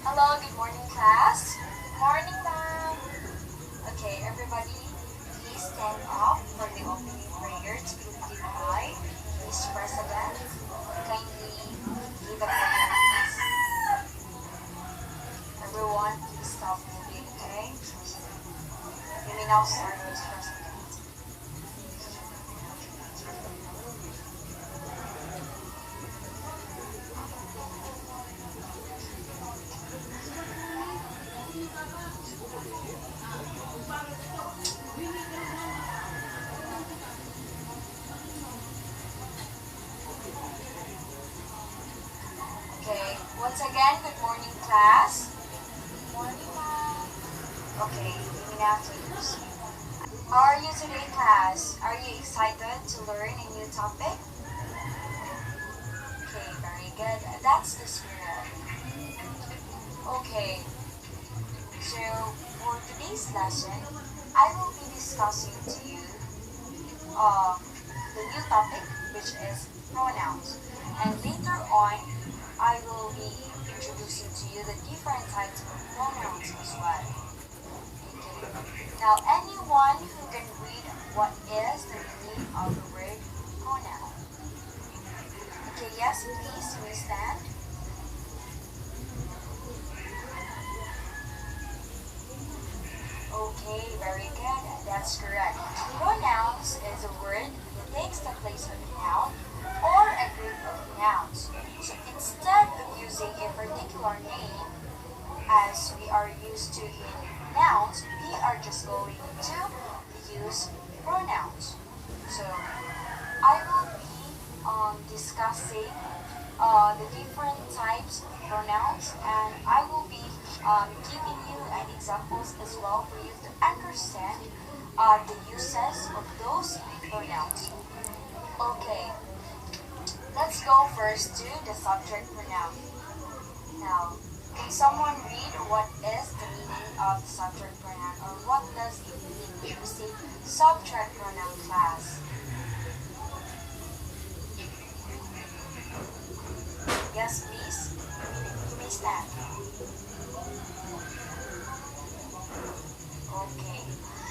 Hello, good morning class. Good morning, ma'am. Okay, everybody, please stand up for the opening prayer to be led by Miss President. Kindly give a prayer, please. Everyone, please stop moving, okay? You may now start, Miss President. Okay, once again, good morning, class. Good morning, ma'am. Okay, you may now take your seat. How are you today, class? Are you excited to learn a new topic? Okay, very good. That's the spirit. Okay, so for today's lesson, I will be discussing to you the new topic, which is pronouns. And later on, I will be introducing to you the different types of pronouns as well. Okay. Now, anyone who can read what is the meaning of the word pronoun? Okay, yes, please, you may stand. Okay, very good. That's correct. Pronouns is a word that takes the place of a noun or a group of nouns. So instead of using a particular name as we are used to in nouns, we are just going to use pronouns. So I will be discussing the different types of pronouns, and I will be giving you an examples as well for you to understand the uses of those pronouns. Okay, let's go first to the subject pronoun. Now, can someone read what is the meaning of the subject pronoun, or what does it mean when we say subject pronoun, class? Yes, please. You may stand. Okay,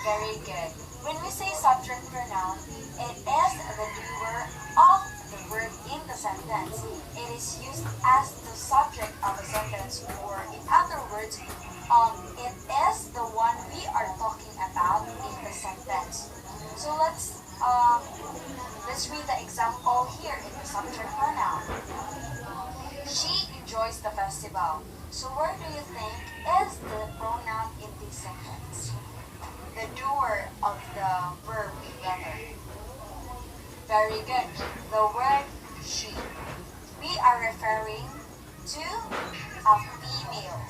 very good. When we say subject pronoun, it is the doer of the verb in the sentence. It is used as the subject of a sentence, or in other words, it is the one we are talking about in the sentence. So let's read the example here in the subject pronoun. She enjoys the festival. So where do you think is the pronoun in this sentence? The doer of the verb, rather. Very good. The word she. We are referring to a female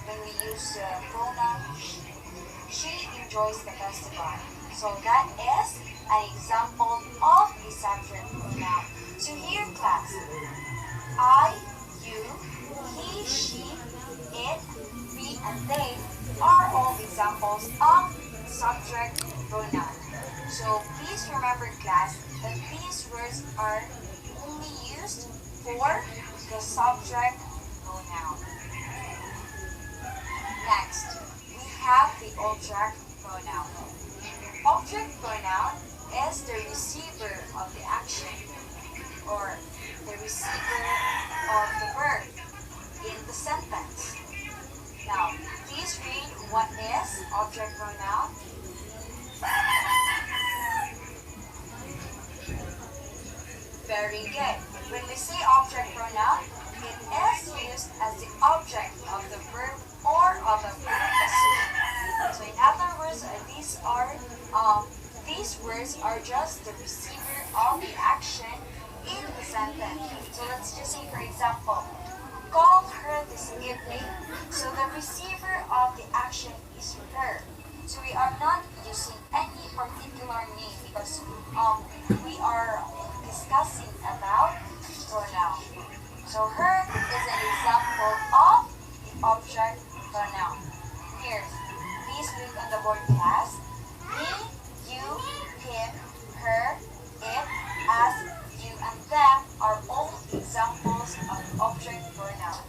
when we use the pronoun she. She enjoys the festival. So that is an example of the subject pronoun. So here, class, I, you, he, she, it, we, and they are all examples of subject pronoun. So please remember, class, that these words are only used for the subject pronoun. Next, we have the object pronoun. Object pronoun is the receiver of the action, or the receiver of the verb in the sentence. Now, please read what is object pronoun. Very good. When we say object pronoun, it is used as the object of the verb or of a predicate. So in other words, these words are just the receiver of the action in the sentence. So let's just say, for example, call her this evening. So the receiver of the action is her. So we are not using any particular name because we are discussing about pronoun. So her is an example of the object pronoun. Here, please look on the board, class. Me, you, him, her, it, us, you, and them are all examples of object pronoun.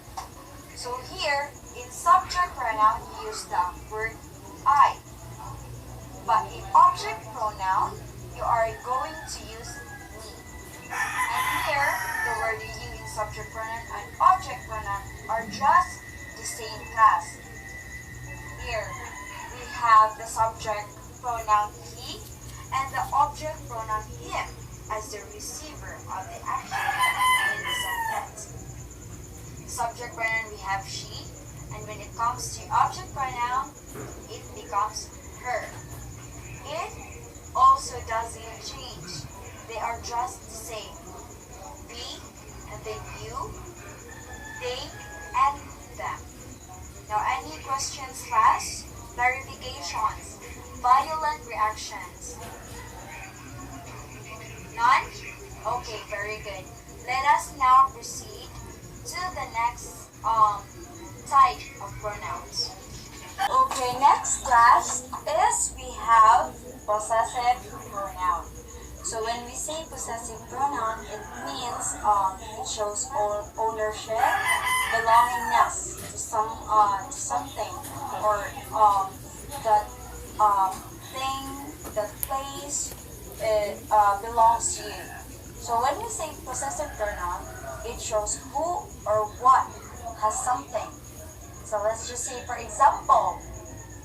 So here here, in subject pronoun, you use the word I. But in object pronoun, you are going to use me. And here, the word you in subject pronoun and object pronoun are just the same class. Here, we have the subject pronoun he and the object pronoun him as the receiver of the action in the sentence. Subject pronoun, we have she, and when it comes to object pronoun, it becomes her. It also doesn't change. They are just the same. We, and then you, they, and them. Now, any questions, class? Clarifications? Violent reactions? None? Okay, very good. Let us now proceed to the next type of pronouns. Okay, next class is we have possessive pronoun. So when we say possessive pronoun, it means it shows ownership, belongingness to something, or that thing, that place belongs to you. So when we say possessive pronoun, it shows who or what has something. So let's just say, for example,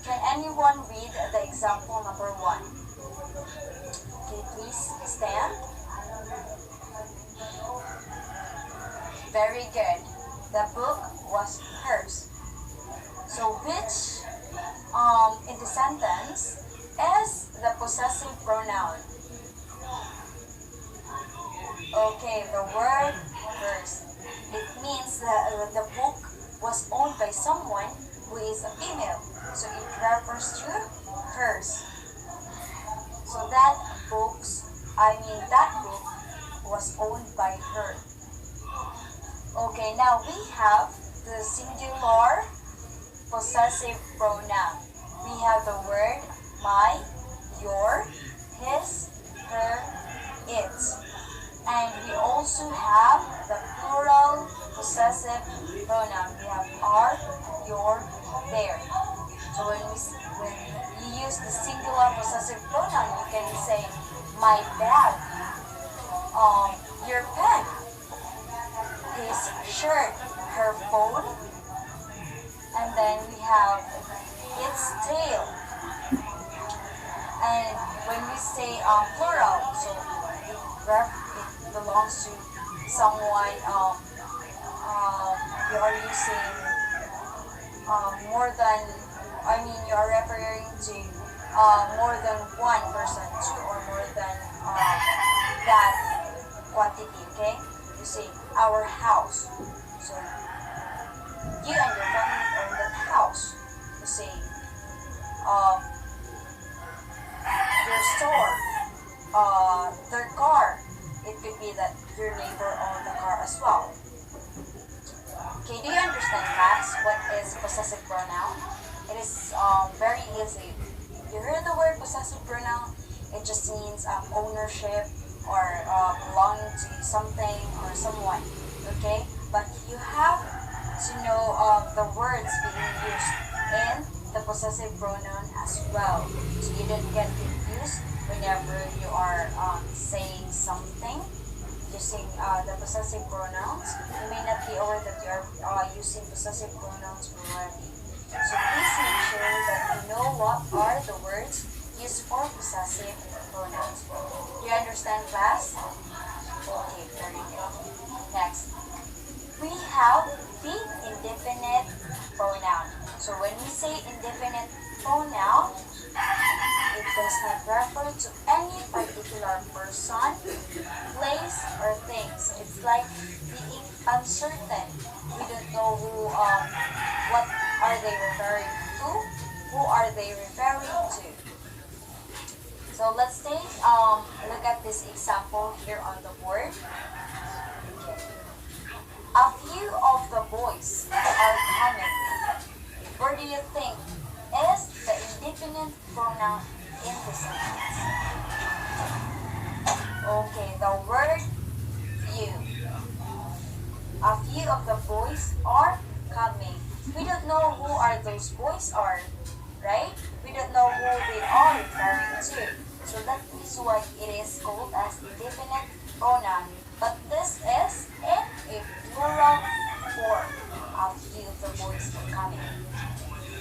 can anyone read the example number 1? Okay, please stand. Very good. The book was hers. So which in the sentence is the possessive pronoun? Okay, the word hers. It means that the book was owned by someone who is a female. So it refers to hers. So that book was owned by her. Okay, now we have the singular possessive pronoun. We have the word my, your, his, her, its. And we also have the plural possessive pronoun. We have our, your, their. So when you use the singular possessive pronoun, you can say my bag, your pen, his shirt, her phone, and then we have its tail. And when we say plural, so it belongs to someone, you are using you are referring to more than one person, two or more than that quantity, okay? You say our house. So you and your family own that house. You say your store, their car. It could be that your neighbor owned the car as well. Okay, do you understand, class, what is possessive pronoun? It is very easy. You hear the word possessive pronoun, it just means ownership or belonging to something or someone. Okay, but you have to know the words being used in the possessive pronoun as well, so you don't get confused whenever you are saying something using the possessive pronouns. You may not be aware that you are using possessive pronouns already. So please make sure that you know what are the words used for possessive pronouns. Do you understand, class? Okay, very good. Next, we have the indefinite pronoun. So when we say indefinite pronoun, it does not refer to any particular person, place, or things. It's like being uncertain. We don't know what are they referring to, who are they referring to. So let's take look at this example here on the board. A few of the boys are coming. Where do you think is the indefinite pronoun in this sentence? Okay, the word few. A few of the boys are coming. we don't know who are those boys are, right? We don't know who they are referring to. So that is why it is called as indefinite pronoun. But this is in a plural form after the boys are coming.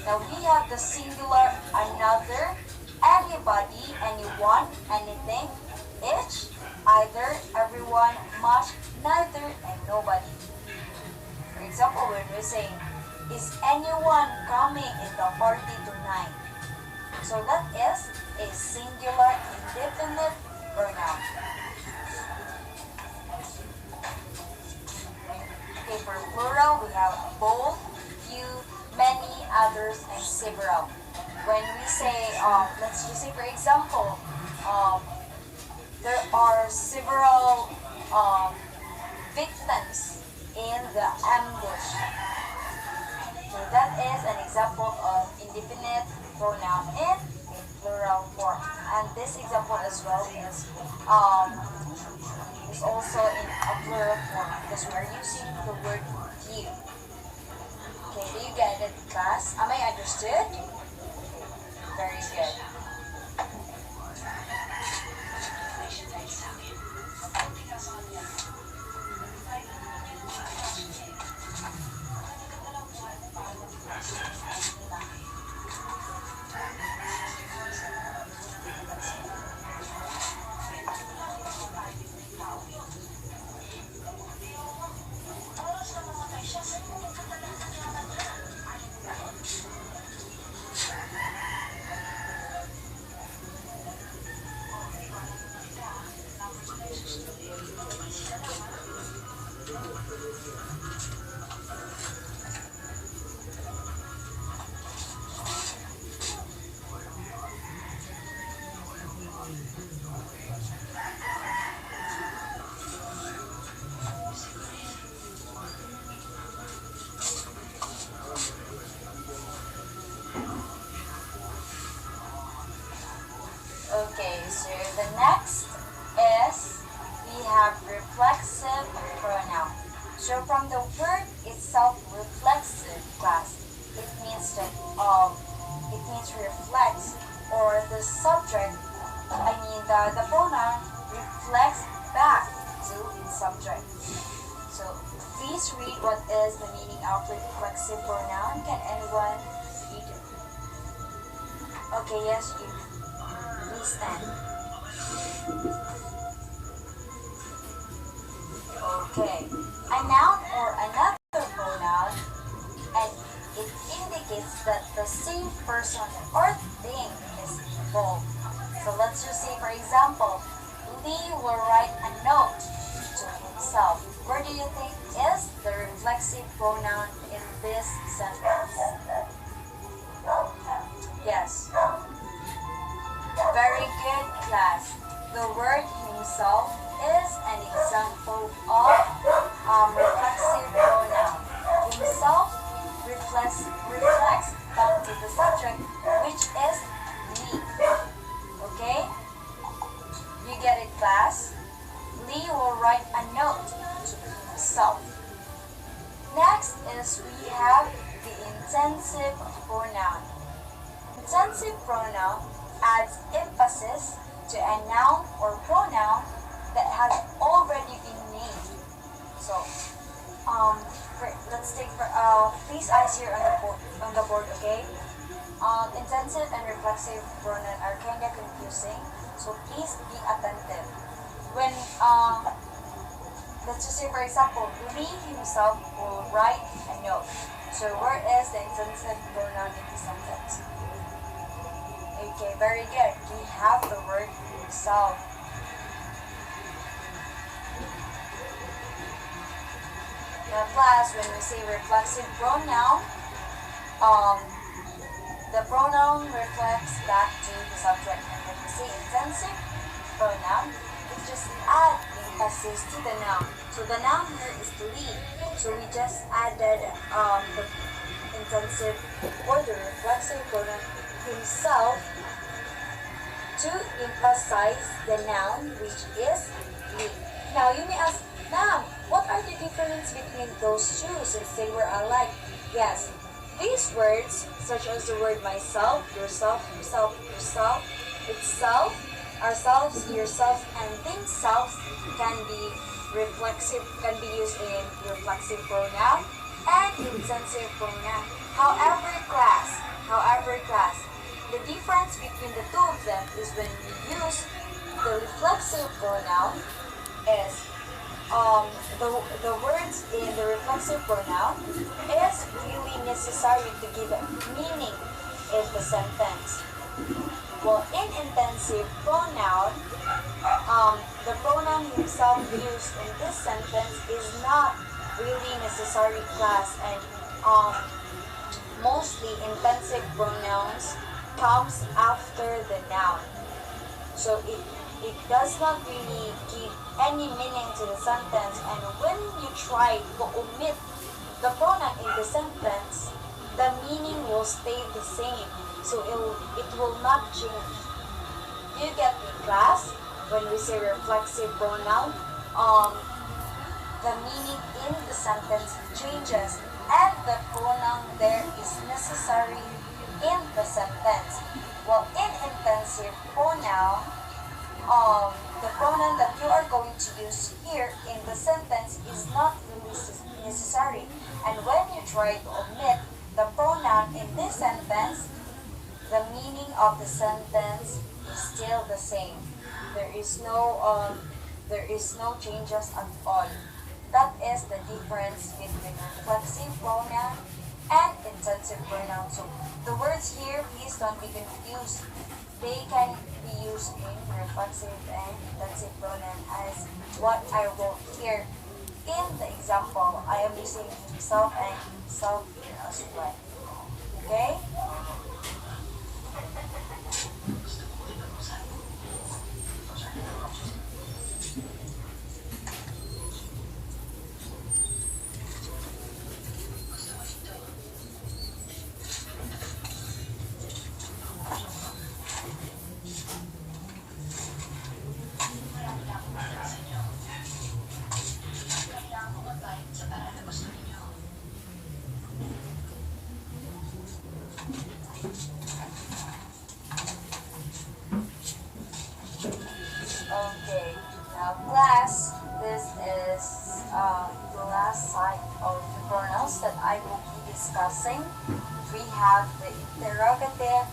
Now we have the singular another, anybody, anyone, anything, each, either, everyone, much, neither, and nobody. For example, when we say, is anyone coming in the party tonight? So that is a singular indefinite pronoun. Okay, for plural, we have both, few, many, others, and several. When we say, let's just say for example, there are several victims in the ambush. So that is an example of indefinite pronoun in a plural form. And this example as well is also in a plural form because we are using the word few. Okay, do you get it, class? Am I understood? Very good. Okay, so the next is we have reflexive pronoun. So from the word itself, reflexive, class, it means that it means reflects, or the subject. The pronoun reflects back to its subject. So please read what is the meaning of reflexive pronoun. Can anyone read it? Okay, yes, you. Please stand. Okay. A noun or another pronoun, and it indicates that the same person or thing is involved. So let's just say, for example, Lee will write a note to himself. Where do you think is the reflexive pronoun in this sentence? Yes. Very good, class. The word himself is an example of reflexive pronoun. Himself reflects back to the subject, which is me. Okay? You get it, class? Lee will write a note to himself. Next is we have the intensive pronoun. Intensive pronoun adds emphasis to a noun or pronoun that has already been named. So, let's take please eyes here on the board, okay? Intensive and reflexive pronoun are kind of confusing, so please be attentive. When let's just say for example, Lee himself will write a note. So where is the intensive pronoun in the sentence? Okay, very good. We have the word himself. Now class, when we say reflexive pronoun, the pronoun reflects back to the subject. And when we say intensive pronoun, it just adds emphasis to the noun. So the noun here is Lee. So we just added the intensive or the reflexive pronoun himself to emphasize the noun, which is Lee. Now you may ask, ma'am, what are the difference between those two since they were alike? Yes, These words, such as the word myself, yourself, himself, yourself, itself, ourselves, yourself, and things self, can be used in reflexive pronoun and intensive pronoun. However, class, the difference between the two of them is when we use the reflexive pronoun is the words in the reflexive pronoun is really necessary to give a meaning in the sentence. Well, in intensive pronoun, the pronoun himself used in this sentence is not really necessary class, and mostly intensive pronouns comes after the noun. So it does not really give any meaning to the sentence, and when you try to omit the pronoun in the sentence, the meaning will stay the same. So it will not change. You get me, class? When we say reflexive pronoun, the meaning in the sentence changes, and the pronoun there is necessary in the sentence. Well, in intensive pronoun, the pronoun that you are going to use here in the sentence is not really necessary. And when you try to omit the pronoun in this sentence, the meaning of the sentence is still the same. There is no changes at all. That is the difference between reflexive pronoun and intensive pronoun. So the words here, please don't be confused. They can be used in reflexive and intensive pronoun as what I wrote here in the example. I am using himself and himself here as well. Okay? Okay, now class, this is the last side of the pronouns that I will be discussing. We have the interrogative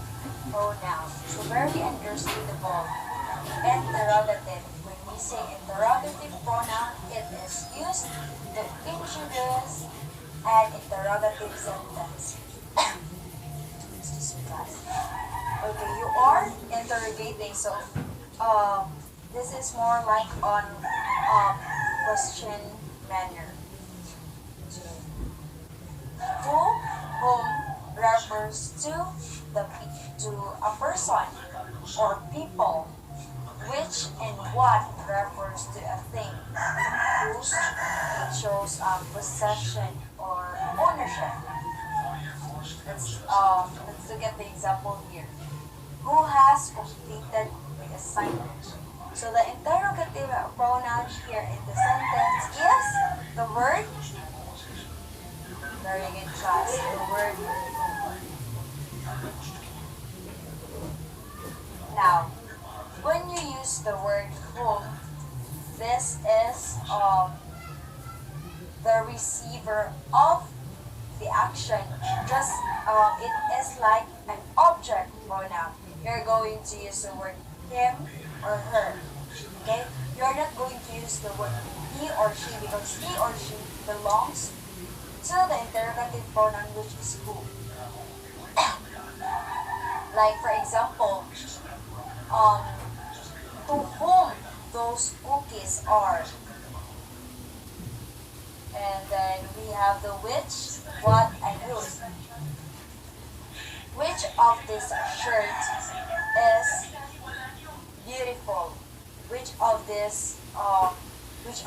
pronoun. So very understandable. Interrogative. When we say interrogative pronoun, it is used to introduce an interrogative sentence. Excuse me, class. Okay, you are interrogating, so this is more like on question manner. Whom refers to a person or people. Which and what refers to a thing. Whose, it shows possession or ownership. Let's look at the example here. Who has completed the assignment? So the interrogative pronoun here in the sentence is the word. Very good, class. The word. Now, when you use the word whom, this is the receiver of the action. Just it is like an object pronoun. You're going to use the word him or her. Okay? You're not going to use the word he or she, because he or she belongs to the interrogative pronoun, which is who. Like for example, to whom those cookies are. And then we have the which, what, and whose. Which of these shirts is beautiful? Which of these shoes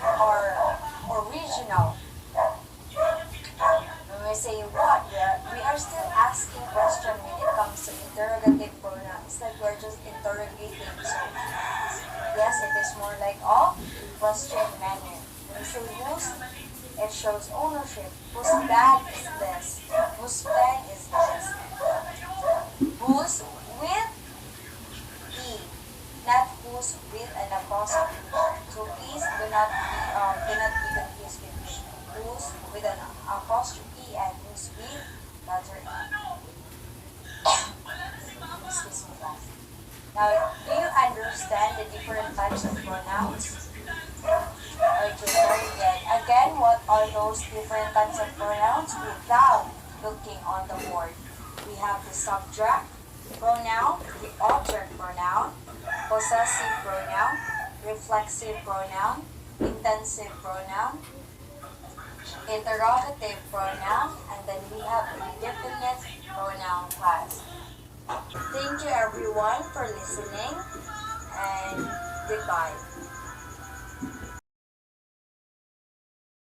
are original? When we say what, we are still asking question when it comes to interrogative pronoun. It's like we're just interrogating. So yes, it is more like a question manner. When we say whose, it shows ownership. Whose bag is this? with an apostrophe and use with letter E. Excuse me, class. Now, do you understand the different types of pronouns? Okay, very good. Again, what are those different types of pronouns without looking on the board? We have the subject pronoun, the object pronoun, possessive pronoun, reflexive pronoun, intensive pronoun, interrogative pronoun, and then we have indefinite pronoun class. Thank you everyone for listening, and goodbye.